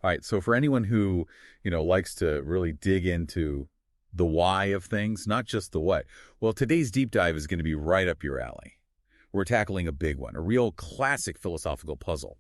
All right, so for anyone who, likes to really dig into the why of things, not just the what, well, today's deep dive is going to be right up your alley. We're tackling a big one, a real classic philosophical puzzle,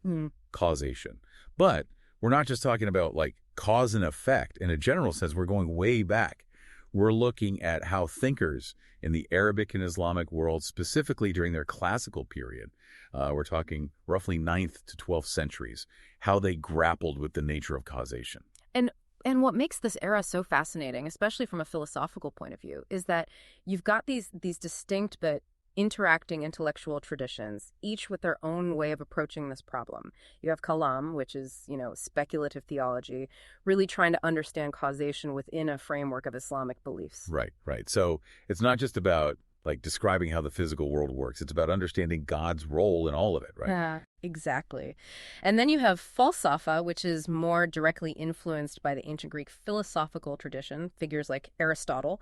causation. But we're not just talking about like cause and effect. In a general sense, we're going way back. We're looking at how thinkers in the Arabic and Islamic world, specifically during their classical period, we're talking roughly 9th to 12th centuries, how they grappled with the nature of causation. And what makes this era so fascinating, especially from a philosophical point of view, is that you've got these distinct but interacting intellectual traditions, each with their own way of approaching this problem. You have Kalam, which is, speculative theology, really trying to understand causation within a framework of Islamic beliefs. Right. So it's not just about like describing how the physical world works. It's about understanding God's role in all of it, right? Yeah, exactly. And then you have Falsafa, which is more directly influenced by the ancient Greek philosophical tradition, figures like Aristotle.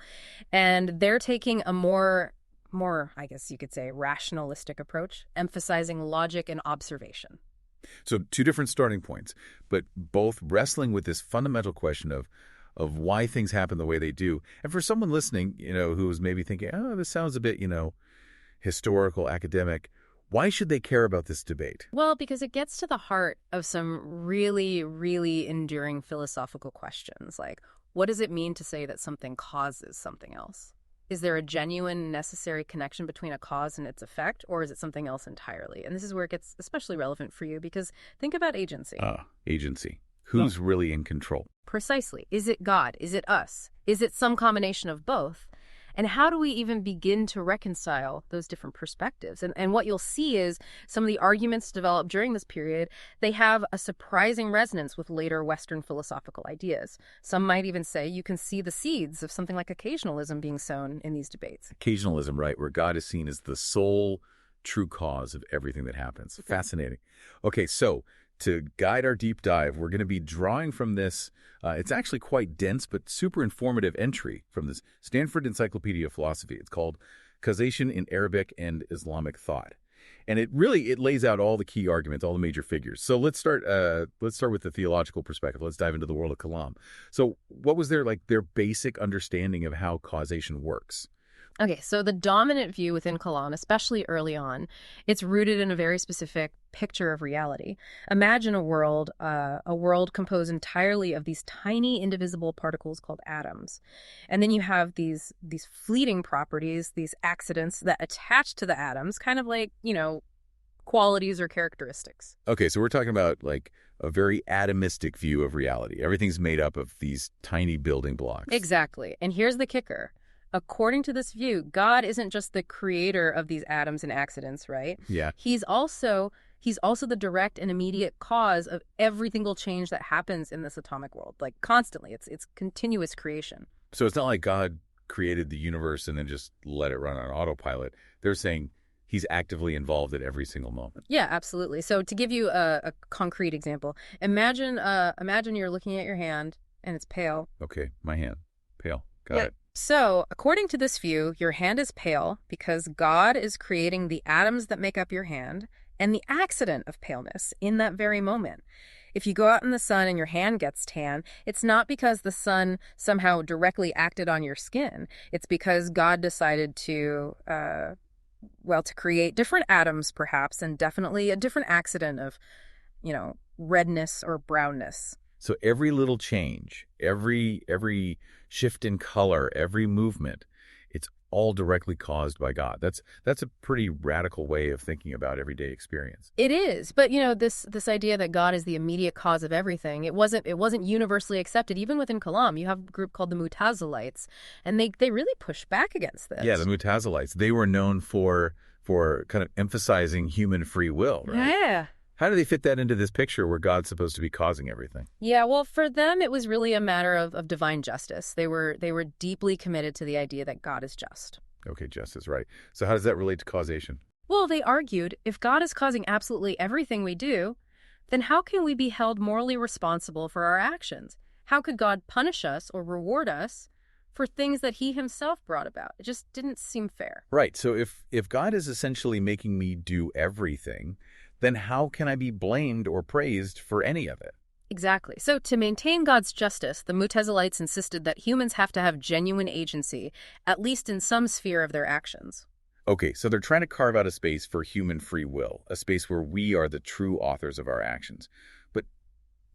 And they're taking a more, I guess you could say, rationalistic approach, emphasizing logic and observation. So 2 different starting points, but both wrestling with this fundamental question of why things happen the way they do. And for someone listening, who's maybe thinking, oh, this sounds a bit, historical, academic, why should they care about this debate? Well, because it gets to the heart of some really, really enduring philosophical questions, like what does it mean to say that something causes something else? Is there a genuine, necessary connection between a cause and its effect, or is it something else entirely? And this is where it gets especially relevant for you, because think about agency. Agency. Who's really in control? Precisely. Is it God? Is it us? Is it some combination of both? And how do we even begin to reconcile those different perspectives? And what you'll see is some of the arguments developed during this period, they have a surprising resonance with later Western philosophical ideas. Some might even say you can see the seeds of something like occasionalism being sown in these debates. Occasionalism, right, where God is seen as the sole true cause of everything that happens. Okay. Fascinating. Okay, so to guide our deep dive, we're going to be drawing from this, it's actually quite dense but super informative entry from this Stanford Encyclopedia of Philosophy. It's called Causation in Arabic and Islamic Thought. And it lays out all the key arguments, all the major figures. So let's start with the theological perspective. Let's dive into the world of Kalam. So what was their basic understanding of how causation works? Okay, so the dominant view within Kalam, especially early on, it's rooted in a very specific picture of reality. Imagine a world composed entirely of these tiny indivisible particles called atoms. And then you have these fleeting properties, these accidents that attach to the atoms, kind of like, qualities or characteristics. Okay, so we're talking about like a very atomistic view of reality. Everything's made up of these tiny building blocks. Exactly. And here's the kicker. According to this view, God isn't just the creator of these atoms and accidents, right? Yeah. He's also the direct and immediate cause of every single change that happens in this atomic world, like constantly. It's continuous creation. So it's not like God created the universe and then just let it run on autopilot. They're saying he's actively involved at every single moment. Yeah, absolutely. So to give you a concrete example, imagine you're looking at your hand and it's pale. Okay, my hand, pale. Got it. So, according to this view, your hand is pale because God is creating the atoms that make up your hand and the accident of paleness in that very moment. If you go out in the sun and your hand gets tan, it's not because the sun somehow directly acted on your skin. It's because God decided to create different atoms perhaps, and definitely a different accident of, redness or brownness. So every little change, every shift in color, every movement, it's all directly caused by God. That's a pretty radical way of thinking about everyday experience. It is, but this idea that God is the immediate cause of everything, it wasn't universally accepted. Even within Kalam, you have a group called the Mutazilites, and they really push back against this. Yeah, the Mutazilites, they were known for kind of emphasizing human free will, right? Yeah. How do they fit that into this picture where God's supposed to be causing everything? Yeah, well, for them, it was really a matter of divine justice. They were deeply committed to the idea that God is just. Okay, justice, right. So how does that relate to causation? Well, they argued, if God is causing absolutely everything we do, then how can we be held morally responsible for our actions? How could God punish us or reward us for things that he himself brought about? It just didn't seem fair. Right, so if God is essentially making me do everything, then how can I be blamed or praised for any of it? Exactly. So to maintain God's justice, the Mutazilites insisted that humans have to have genuine agency, at least in some sphere of their actions. Okay, so they're trying to carve out a space for human free will, a space where we are the true authors of our actions. But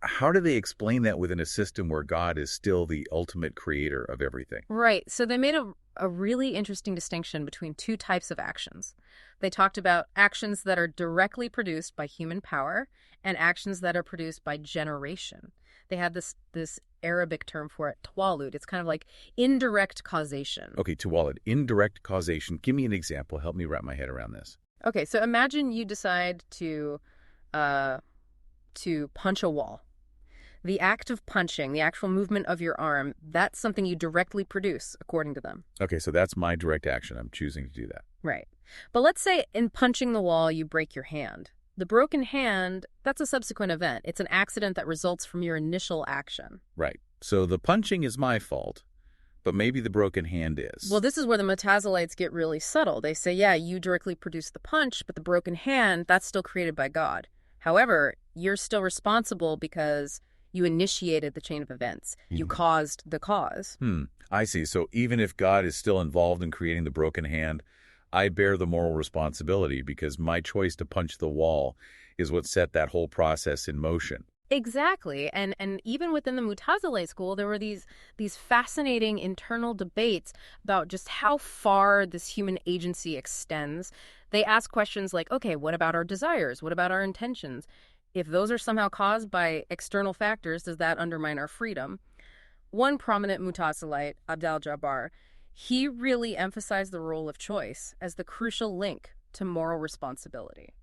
how do they explain that within a system where God is still the ultimate creator of everything? Right. So they made a really interesting distinction between two types of actions. They talked about actions that are directly produced by human power and actions that are produced by generation. They had this Arabic term for it, tawalud. It's kind of like indirect causation. Okay, to wallet, indirect causation. Give me an example. Help me wrap my head around this. Okay, so imagine you decide uh, to punch a wall. The act of punching, the actual movement of your arm, that's something you directly produce, according to them. Okay, so that's my direct action. I'm choosing to do that. Right. But let's say in punching the wall, you break your hand. The broken hand, that's a subsequent event. It's an accident that results from your initial action. Right. So the punching is my fault, but maybe the broken hand is. Well, this is where the Mutazilites get really subtle. They say, yeah, you directly produce the punch, but the broken hand, that's still created by God. However, you're still responsible because you initiated the chain of events. You caused the cause. I see. So even if God is still involved in creating the broken hand, I bear the moral responsibility because my choice to punch the wall is what set that whole process in motion. Exactly. And even within the Mutazilite school, there were these fascinating internal debates about just how far this human agency extends. They ask questions like, okay, what about our desires? What about our intentions? If those are somehow caused by external factors, does that undermine our freedom? One prominent Mutazilite, Abd al-Jabbar, he really emphasized the role of choice as the crucial link to moral responsibility.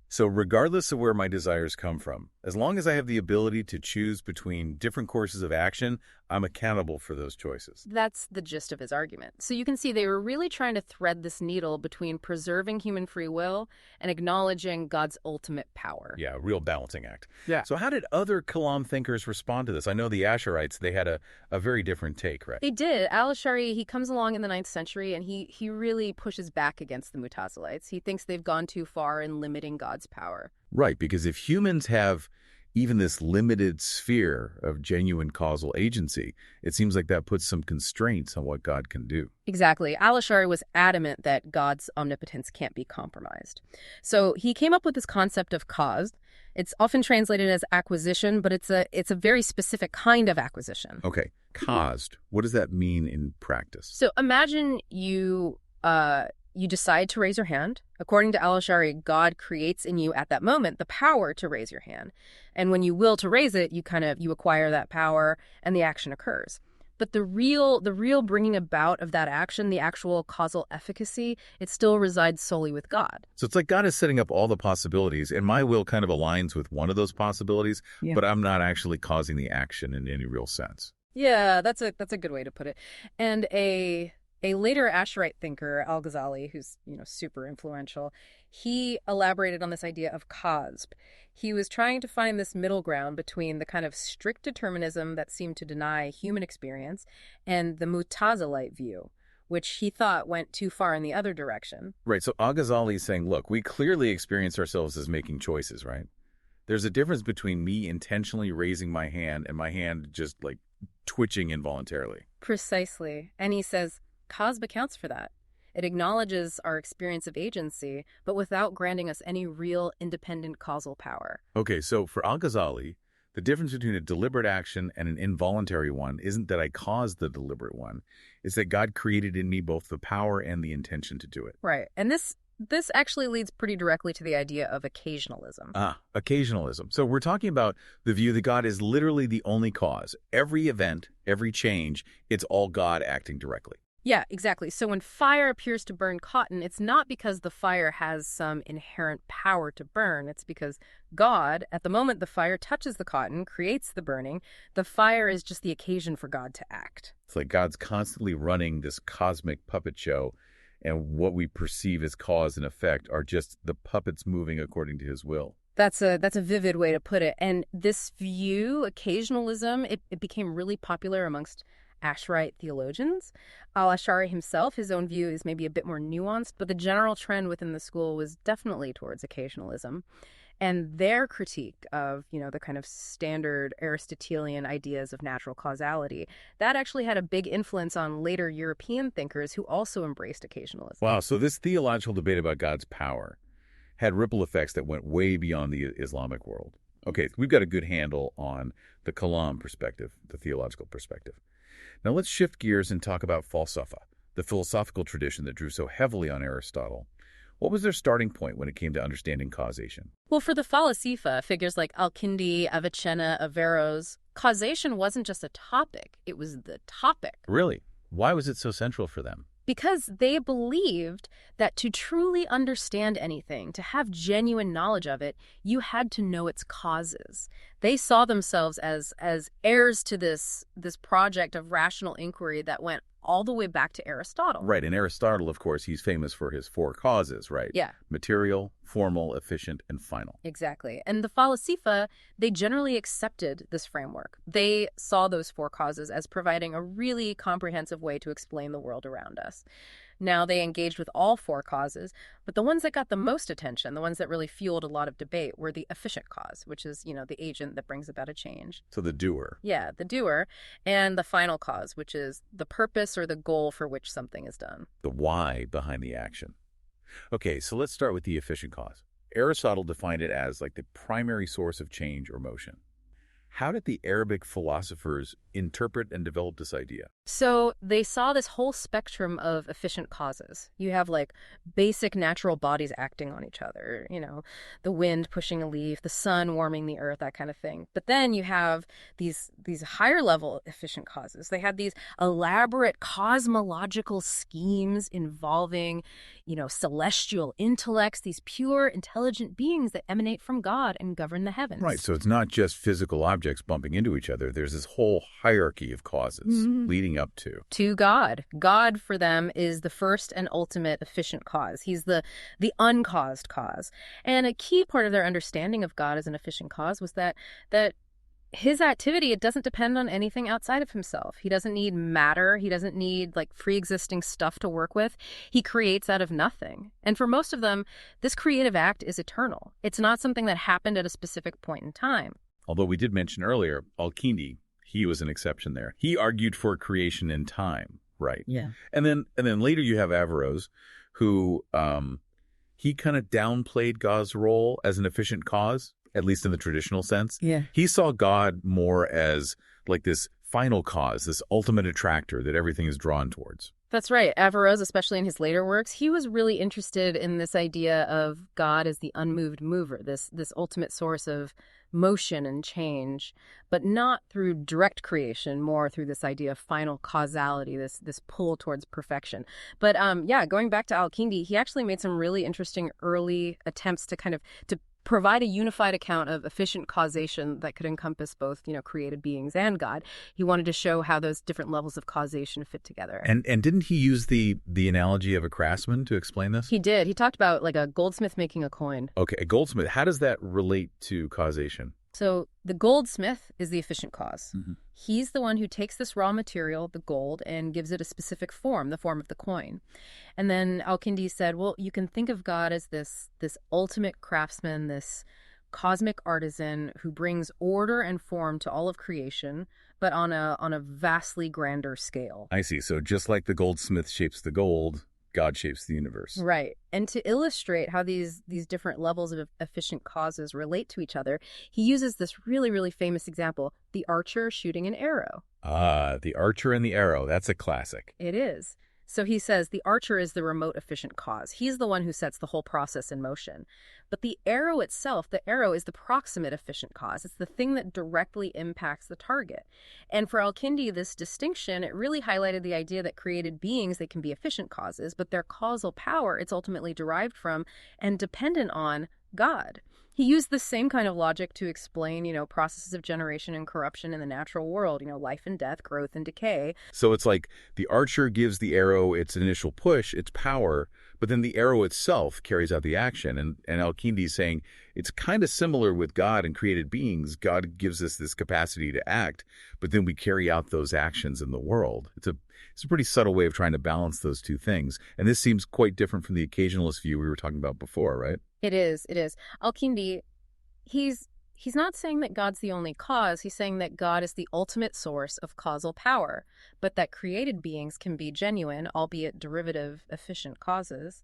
So regardless of where my desires come from, as long as I have the ability to choose between different courses of action, I'm accountable for those choices. That's the gist of his argument. So you can see they were really trying to thread this needle between preserving human free will and acknowledging God's ultimate power. Yeah, real balancing act. Yeah. So how did other Kalam thinkers respond to this? I know the Asherites, they had a very different take, right? They did. Al-Ashari, he comes along in the 9th century, and he really pushes back against the Mutazilites. He thinks they've gone too far in limiting God's power. Right, because if humans have even this limited sphere of genuine causal agency, it seems like that puts some constraints on what God can do. Exactly. Al-Ashari was adamant that God's omnipotence can't be compromised. So he came up with this concept of caused. It's often translated as acquisition, but it's a very specific kind of acquisition. Okay, caused. What does that mean in practice? So imagine you decide to raise your hand. According to Al-Ashari, God creates in you at that moment the power to raise your hand. And when you will to raise it, you acquire that power and the action occurs. But the real bringing about of that action, the actual causal efficacy, it still resides solely with God. So it's like God is setting up all the possibilities, and my will kind of aligns with one of those possibilities, but I'm not actually causing the action in any real sense. Yeah, that's a good way to put it. And a later Asherite thinker, Al-Ghazali, who's super influential, he elaborated on this idea of cause. He was trying to find this middle ground between the kind of strict determinism that seemed to deny human experience and the Mutazilite view, which he thought went too far in the other direction. Right, so Al-Ghazali is saying, look, we clearly experience ourselves as making choices, right? There's a difference between me intentionally raising my hand and my hand just like twitching involuntarily. Precisely. And he says, cause accounts for that. It acknowledges our experience of agency, but without granting us any real independent causal power. Okay, so for Al-Ghazali, the difference between a deliberate action and an involuntary one isn't that I caused the deliberate one. It's that God created in me both the power and the intention to do it. Right. And this actually leads pretty directly to the idea of occasionalism. Occasionalism. So we're talking about the view that God is literally the only cause. Every event, every change, it's all God acting directly. Yeah, exactly. So when fire appears to burn cotton, it's not because the fire has some inherent power to burn. It's because God, at the moment the fire touches the cotton, creates the burning. The fire is just the occasion for God to act. It's like God's constantly running this cosmic puppet show, and what we perceive as cause and effect are just the puppets moving according to his will. That's a vivid way to put it. And this view, occasionalism, it became really popular amongst Asherite theologians. Al-Ashari himself, his own view is maybe a bit more nuanced, but the general trend within the school was definitely towards occasionalism. And their critique of, the kind of standard Aristotelian ideas of natural causality, that actually had a big influence on later European thinkers who also embraced occasionalism. Wow, so this theological debate about God's power had ripple effects that went way beyond the Islamic world. Okay, we've got a good handle on the Kalam perspective, the theological perspective. Now let's shift gears and talk about falsafa, the philosophical tradition that drew so heavily on Aristotle. What was their starting point when it came to understanding causation? Well, for the Falasifa, figures like Al-Kindi, Avicenna, Averroes, causation wasn't just a topic, it was the topic. Really? Why was it so central for them? Because they believed that to truly understand anything, to have genuine knowledge of it, you had to know its causes. They saw themselves as heirs to this project of rational inquiry that went all the way back to Aristotle. Right, and Aristotle, of course, he's famous for his 4 causes, right? Yeah. Material, formal, efficient, and final. Exactly. And the Falasifa, they generally accepted this framework. They saw those 4 causes as providing a really comprehensive way to explain the world around us. Now, they engaged with all 4 causes, but the ones that got the most attention, the ones that really fueled a lot of debate, were the efficient cause, which is, the agent that brings about a change. So the doer. Yeah, the doer. And the final cause, which is the purpose or the goal for which something is done. The why behind the action. Okay, so let's start with the efficient cause. Aristotle defined it as like the primary source of change or motion. How did the Arabic philosophers interpret and develop this idea? So they saw this whole spectrum of efficient causes. You have like basic natural bodies acting on each other, the wind pushing a leaf, the sun warming the earth, that kind of thing. But then you have these higher level efficient causes. They had these elaborate cosmological schemes involving, celestial intellects, these pure intelligent beings that emanate from God and govern the heavens. Right, so it's not just physical objects bumping into each other. There's this whole hierarchy of causes leading up to God. God for them is the first and ultimate efficient cause. He's the uncaused cause. And a key part of their understanding of God as an efficient cause was that his activity, it doesn't depend on anything outside of himself. He doesn't need matter. He doesn't need like pre-existing stuff to work with. He creates out of nothing. And for most of them, this creative act is eternal. It's not something that happened at a specific point in time. Although we did mention earlier, Al-Kindi, he was an exception there. He argued for creation in time, right? Yeah. And then later you have Averroes, who he kind of downplayed God's role as an efficient cause, at least in the traditional sense. Yeah. He saw God more as like this final cause, this ultimate attractor that everything is drawn towards. That's right. Averroes, especially in his later works, he was really interested in this idea of God as the unmoved mover, this ultimate source of motion and change, but not through direct creation, more through this idea of final causality, this pull towards perfection. But going back to Al-Kindi, he actually made some really interesting early attempts to provide a unified account of efficient causation that could encompass both, created beings and God. He wanted to show how those different levels of causation fit together. And didn't he use the analogy of a craftsman to explain this? He did. He talked about like a goldsmith making a coin. Okay, a goldsmith. How does that relate to causation? So the goldsmith is the efficient cause. Mm-hmm. He's the one who takes this raw material, the gold, and gives it a specific form, the form of the coin. And then Al-Kindi said, well, you can think of God as this ultimate craftsman, this cosmic artisan who brings order and form to all of creation, but on a vastly grander scale. I see. So just like the goldsmith shapes the gold, God shapes the universe. Right. And to illustrate how these different levels of efficient causes relate to each other, he uses this really, really famous example, the archer shooting an arrow. Ah, the archer and the arrow. That's a classic. It is. So he says the archer is the remote efficient cause. He's the one who sets the whole process in motion. But the arrow itself, the arrow is the proximate efficient cause. It's the thing that directly impacts the target. And for Al-Kindi, this distinction, it really highlighted the idea that created beings, they can be efficient causes, but their causal power, it's ultimately derived from and dependent on God. He used the same kind of logic to explain, processes of generation and corruption in the natural world, life and death, growth and decay. So it's like the archer gives the arrow its initial push, its power, but then the arrow itself carries out the action. And Al-Kindi is saying it's kind of similar with God and created beings. God gives us this capacity to act, but then we carry out those actions in the world. It's a pretty subtle way of trying to balance those two things. And this seems quite different from the occasionalist view we were talking about before, right? It is. Al-Kindi, He's not saying that God's the only cause. He's saying that God is the ultimate source of causal power, but that created beings can be genuine, albeit derivative, efficient causes.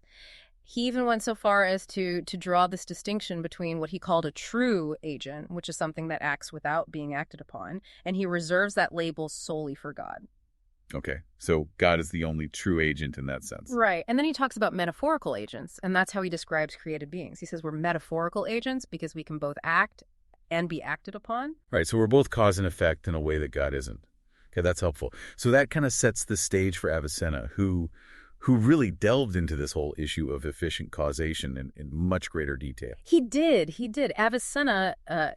He even went so far as to draw this distinction between what he called a true agent, which is something that acts without being acted upon, and he reserves that label solely for God. Okay, so God is the only true agent in that sense. Right. And then he talks about metaphorical agents, and that's how he describes created beings. He says we're metaphorical agents because we can both act and be acted upon. Right, so we're both cause and effect in a way that God isn't. Okay, that's helpful. So that kind of sets the stage for Avicenna, who really delved into this whole issue of efficient causation in much greater detail. He did. Avicenna,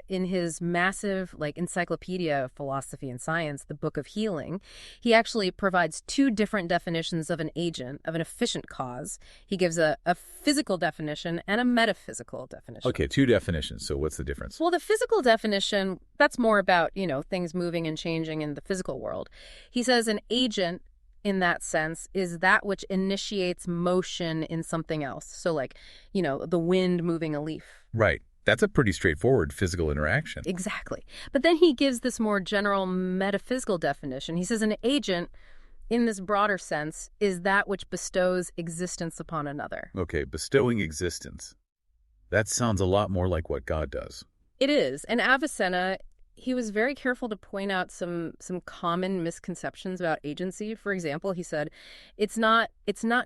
in his massive encyclopedia of philosophy and science, the Book of Healing, he actually provides two different definitions of an agent, of an efficient cause. He gives a physical definition and a metaphysical definition. Okay, two definitions. So what's the difference? Well, the physical definition, that's more about, things moving and changing in the physical world. He says an agent, in that sense, is that which initiates motion in something else. So the wind moving a leaf. Right. That's a pretty straightforward physical interaction. Exactly. But then he gives this more general metaphysical definition. He says an agent, in this broader sense, is that which bestows existence upon another. Okay, bestowing existence. That sounds a lot more like what God does. It is. And Avicenna, he was very careful to point out some common misconceptions about agency. For example, he said, it's not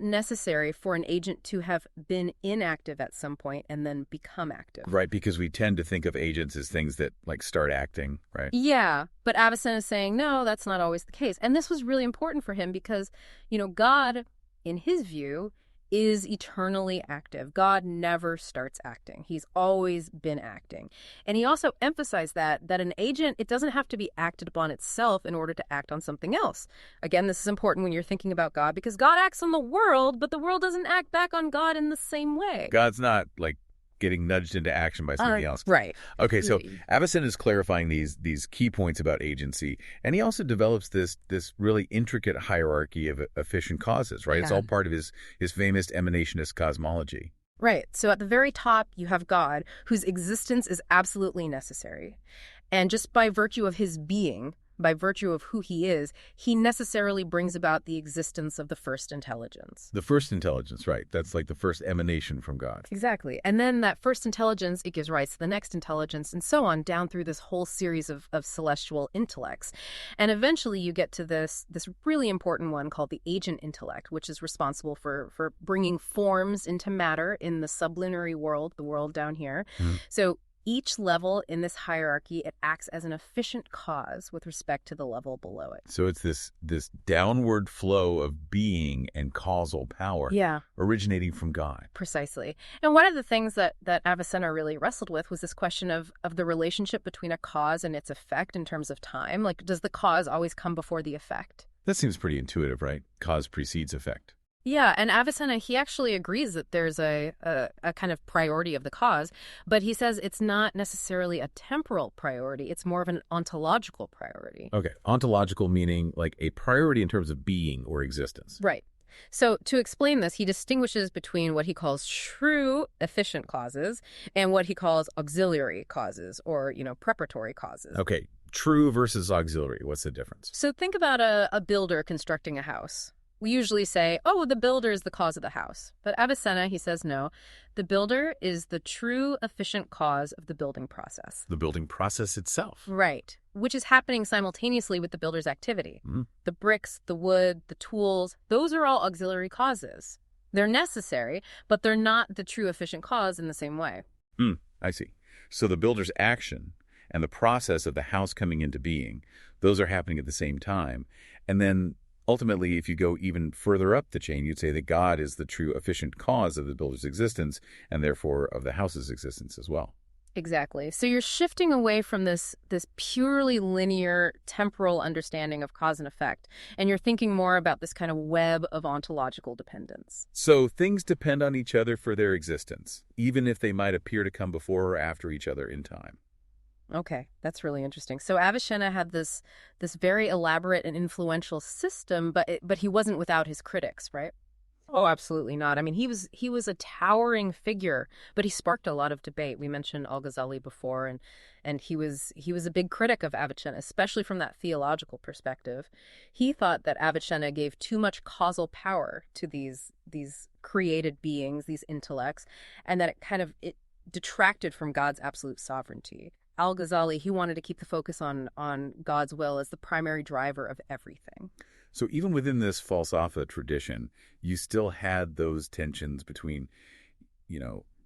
necessary for an agent to have been inactive at some point and then become active. Right, because we tend to think of agents as things that start acting, right? Yeah, but Avicenna is saying, no, that's not always the case. And this was really important for him because, God, in his view, is eternally active. God never starts acting. He's always been acting. And he also emphasized that an agent, it doesn't have to be acted upon itself in order to act on something else. Again, this is important when you're thinking about God because God acts on the world, but the world doesn't act back on God in the same way. God's not getting nudged into action by something else. Right. Okay, so Avicenna is clarifying these key points about agency, and he also develops this really intricate hierarchy of efficient causes, right? Yeah. It's all part of his famous emanationist cosmology. Right. So at the very top, you have God, whose existence is absolutely necessary. And just by virtue of his being, by virtue of who he is, he necessarily brings about the existence of the first intelligence. The first intelligence, right. That's like the first emanation from God. Exactly. And then that first intelligence, it gives rise to the next intelligence and so on down through this whole series of celestial intellects. And eventually you get to this really important one called the agent intellect, which is responsible for bringing forms into matter in the sublunary world, the world down here. Mm-hmm. So each level in this hierarchy, it acts as an efficient cause with respect to the level below it. So it's this downward flow of being and causal power originating from God. Precisely. And one of the things that Avicenna really wrestled with was this question of the relationship between a cause and its effect in terms of time. Does the cause always come before the effect? That seems pretty intuitive, right? Cause precedes effect. Yeah, and Avicenna, he actually agrees that there's a kind of priority of the cause, but he says it's not necessarily a temporal priority. It's more of an ontological priority. Okay, ontological meaning like a priority in terms of being or existence. Right. So to explain this, he distinguishes between what he calls true efficient causes and what he calls auxiliary causes or, preparatory causes. Okay, true versus auxiliary. What's the difference? So think about a builder constructing a house. We usually say, oh, the builder is the cause of the house. But Avicenna, he says, no, the builder is the true efficient cause of the building process. The building process itself. Right, which is happening simultaneously with the builder's activity. Mm. The bricks, the wood, the tools, those are all auxiliary causes. They're necessary, but they're not the true efficient cause in the same way. I see. So the builder's action and the process of the house coming into being, those are happening at the same time. And then ultimately, if you go even further up the chain, you'd say that God is the true efficient cause of the builder's existence and therefore of the house's existence as well. Exactly. So you're shifting away from this purely linear temporal understanding of cause and effect, and you're thinking more about this kind of web of ontological dependence. So things depend on each other for their existence, even if they might appear to come before or after each other in time. Okay, that's really interesting. So Avicenna had this very elaborate and influential system, but he wasn't without his critics, right? Oh, absolutely not. I mean, he was a towering figure, but he sparked a lot of debate. We mentioned Al-Ghazali before, and he was a big critic of Avicenna, especially from that theological perspective. He thought that Avicenna gave too much causal power to these created beings, these intellects, and that it detracted from God's absolute sovereignty. Al-Ghazali, he wanted to keep the focus on God's will as the primary driver of everything. So even within this falsafa tradition, you still had those tensions between,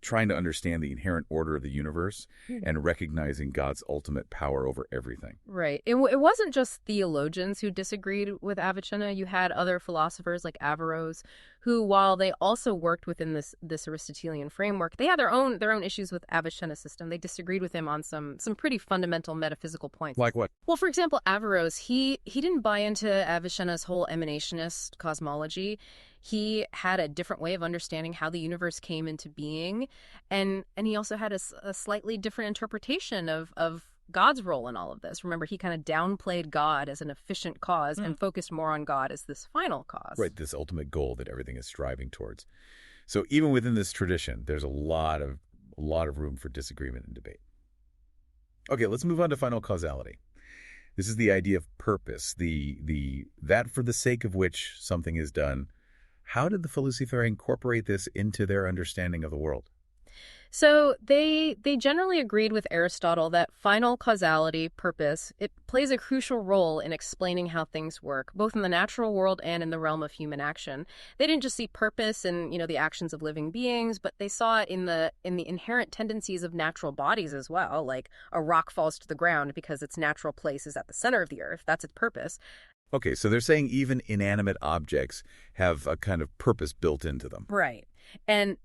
trying to understand the inherent order of the universe and recognizing God's ultimate power over everything. Right. It wasn't just theologians who disagreed with Avicenna. You had other philosophers like Averroes, who, while they also worked within this Aristotelian framework, they had their own issues with Avicenna's system. They disagreed with him on some pretty fundamental metaphysical points. Like what? Well, for example, Averroes, he didn't buy into Avicenna's whole emanationist cosmology. He had a different way of understanding how the universe came into being, and he also had a slightly different interpretation of God's role in all of this. Remember, he kind of downplayed God as an efficient cause and focused more on God as this final cause. Right, this ultimate goal that everything is striving towards. So even within this tradition, there's a lot of room for disagreement and debate. Okay, let's move on to final causality. This is the idea of purpose, that for the sake of which something is done. How did the philosophers incorporate this into their understanding of the world? So they generally agreed with Aristotle that final causality, purpose, it plays a crucial role in explaining how things work, both in the natural world and in the realm of human action. They didn't just see purpose in, the actions of living beings, but they saw it in the inherent tendencies of natural bodies as well, like a rock falls to the ground because its natural place is at the center of the earth. That's its purpose. Okay, so they're saying even inanimate objects have a kind of purpose built into them. Right. And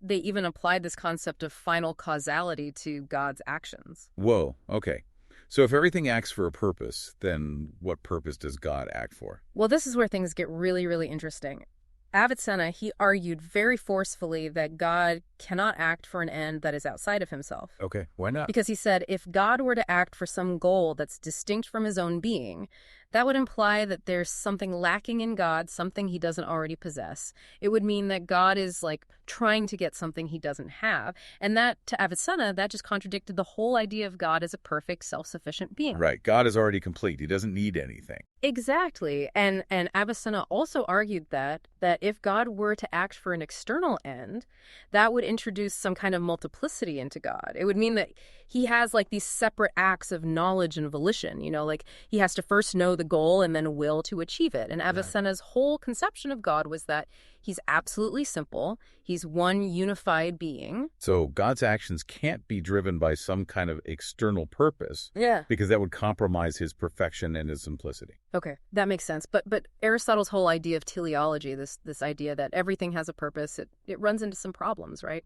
they even applied this concept of final causality to God's actions. Whoa, okay. So if everything acts for a purpose, then what purpose does God act for? Well, this is where things get really, really interesting. Avicenna, he argued very forcefully that God cannot act for an end that is outside of himself. Okay, why not? Because he said if God were to act for some goal that's distinct from his own being, that would imply that there's something lacking in God, something he doesn't already possess. It would mean that God is like trying to get something he doesn't have. And that, to Avicenna, that just contradicted the whole idea of God as a perfect, self-sufficient being. Right, God is already complete. He doesn't need anything. Exactly. And Avicenna also argued that if God were to act for an external end, that would introduce some kind of multiplicity into God. It would mean that he has like these separate acts of knowledge and volition, like he has to first know the goal and then will to achieve it. And Avicenna's whole conception of God was that he's absolutely simple. He's one unified being. So God's actions can't be driven by some kind of external purpose. Yeah. Because that would compromise his perfection and his simplicity. Okay, that makes sense. But Aristotle's whole idea of teleology, this idea that everything has a purpose, it runs into some problems, right?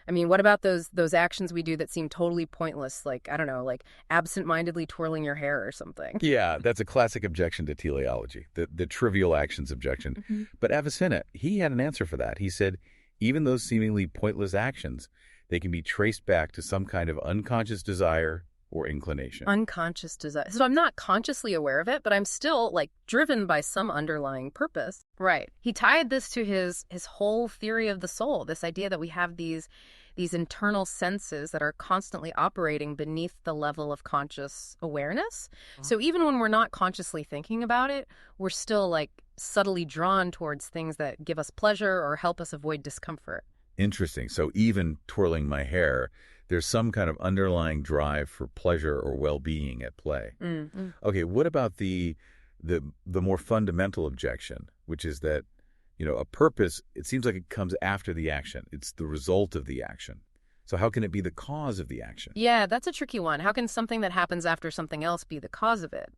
I mean, what about those actions we do that seem totally pointless, like, I don't know, like absent-mindedly twirling your hair or something? Yeah, that's a classic objection to teleology, the trivial actions objection. Mm-hmm. But Avicenna, he had an answer for that. He said, even those seemingly pointless actions, they can be traced back to some kind of unconscious desire or inclination. Unconscious desire. So I'm not consciously aware of it, but I'm still like driven by some underlying purpose. Right. He tied this to his whole theory of the soul, this idea that we have these internal senses that are constantly operating beneath the level of conscious awareness. So even when we're not consciously thinking about it, we're still like subtly drawn towards things that give us pleasure or help us avoid discomfort. Interesting. So even twirling my hair, there's some kind of underlying drive for pleasure or well-being at play. Mm-hmm. Okay, what about the more fundamental objection, which is that, a purpose, it seems like it comes after the action. It's the result of the action. So how can it be the cause of the action? Yeah, that's a tricky one. How can something that happens after something else be the cause of it?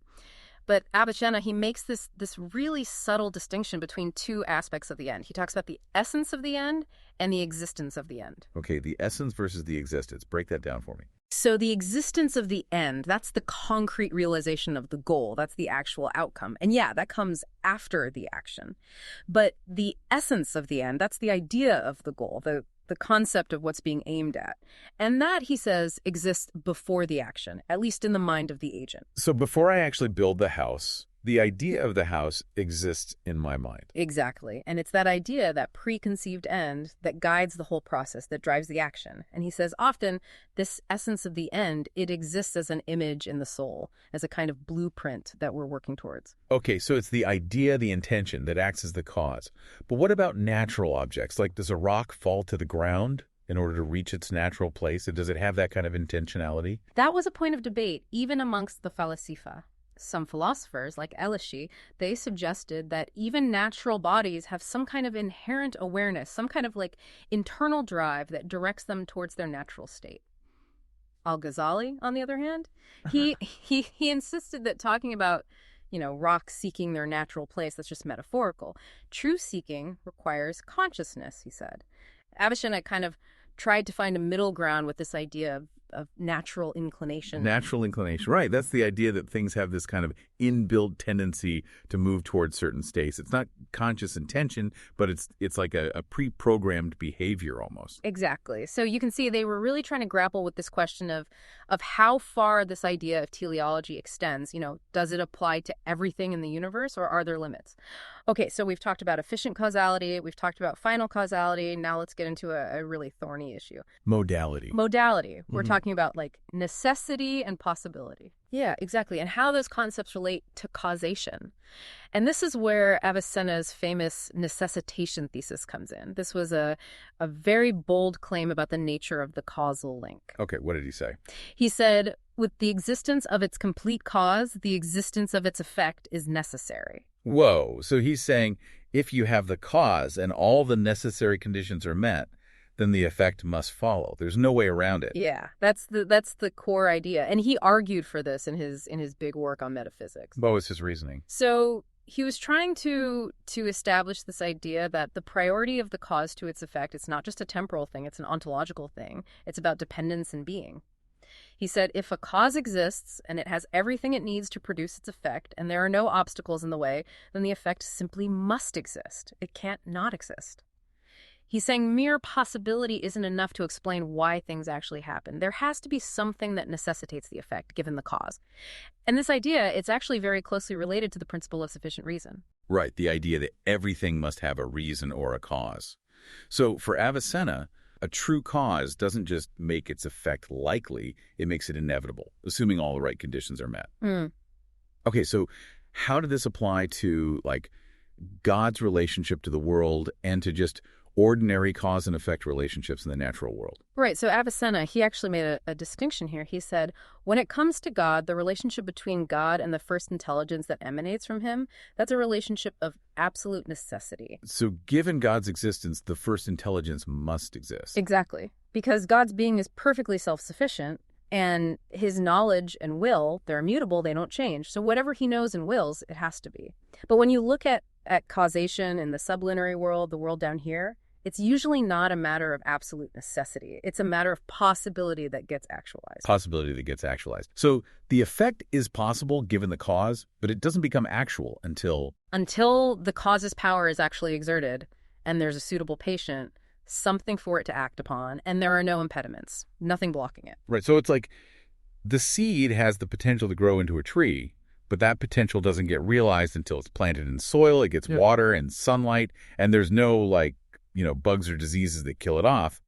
But Avicenna, he makes this really subtle distinction between two aspects of the end. He talks about the essence of the end and the existence of the end. Okay, the essence versus the existence. Break that down for me. So the existence of the end, that's the concrete realization of the goal. That's the actual outcome. And yeah, that comes after the action. But the essence of the end, that's the idea of the goal, the concept of what's being aimed at. And that, he says, exists before the action, at least in the mind of the agent. So before I actually build the house, The idea of the house exists in my mind. Exactly. And it's that idea, that preconceived end, that guides the whole process, that drives the action. And he says often this essence of the end, it exists as an image in the soul, as a kind of blueprint that we're working towards. Okay, so it's the idea, the intention, that acts as the cause. But what about natural objects? Like, does a rock fall to the ground in order to reach its natural place? Does it have that kind of intentionality? That was a point of debate, even amongst the Falasifa. Some philosophers, like Elishi, they suggested that even natural bodies have some kind of inherent awareness, some kind of like internal drive that directs them towards their natural state. Al-Ghazali, on the other hand, he insisted that talking about, rocks seeking their natural place, that's just metaphorical. True seeking requires consciousness, he said. Avicenna kind of tried to find a middle ground with this idea of natural inclination. Natural inclination, right. That's the idea that things have this kind of inbuilt tendency to move towards certain states. It's not conscious intention, but it's like a pre-programmed behavior almost. Exactly. So you can see they were really trying to grapple with this question of how far this idea of teleology extends. Does it apply to everything in the universe, or are there limits? Okay, so we've talked about efficient causality, we've talked about final causality. Now let's get into a really thorny issue. Modality. We're talking about like necessity and possibility. Yeah, exactly. And how those concepts relate to causation. And this is where Avicenna's famous necessitation thesis comes in. This was a very bold claim about the nature of the causal link. Okay, what did he say? He said, with the existence of its complete cause, the existence of its effect is necessary. Whoa. So he's saying if you have the cause and all the necessary conditions are met, then the effect must follow. There's no way around it. Yeah, that's the core idea. And he argued for this in his big work on metaphysics. What was his reasoning? So he was trying to establish this idea that the priority of the cause to its effect, it's not just a temporal thing, it's an ontological thing. It's about dependence and being. He said, if a cause exists and it has everything it needs to produce its effect, and there are no obstacles in the way, then the effect simply must exist. It can't not exist. He's saying mere possibility isn't enough to explain why things actually happen. There has to be something that necessitates the effect, given the cause. And this idea, it's actually very closely related to the principle of sufficient reason. Right, the idea that everything must have a reason or a cause. So for Avicenna, a true cause doesn't just make its effect likely, it makes it inevitable, assuming all the right conditions are met. Okay, so how did this apply to, like, God's relationship to the world and to just ordinary cause and effect relationships in the natural world? Right. So Avicenna, he actually made a distinction here. He said, when it comes to God, the relationship between God and the first intelligence that emanates from him, that's a relationship of absolute necessity. So given God's existence, the first intelligence must exist. Exactly. Because God's being is perfectly self-sufficient, and his knowledge and will, they're immutable, they don't change. So whatever he knows and wills, it has to be. But when you look at causation in the sublunary world, the world down here, it's usually not a matter of absolute necessity. It's a matter of possibility that gets actualized. Possibility that gets actualized. So the effect is possible given the cause, but it doesn't become actual until the cause's power is actually exerted and there's a suitable patient, something for it to act upon, and there are no impediments, nothing blocking it. Right. So it's like the seed has the potential to grow into a tree, but that potential doesn't get realized until it's planted in soil, it gets water and sunlight, and there's no, bugs or diseases that kill it off.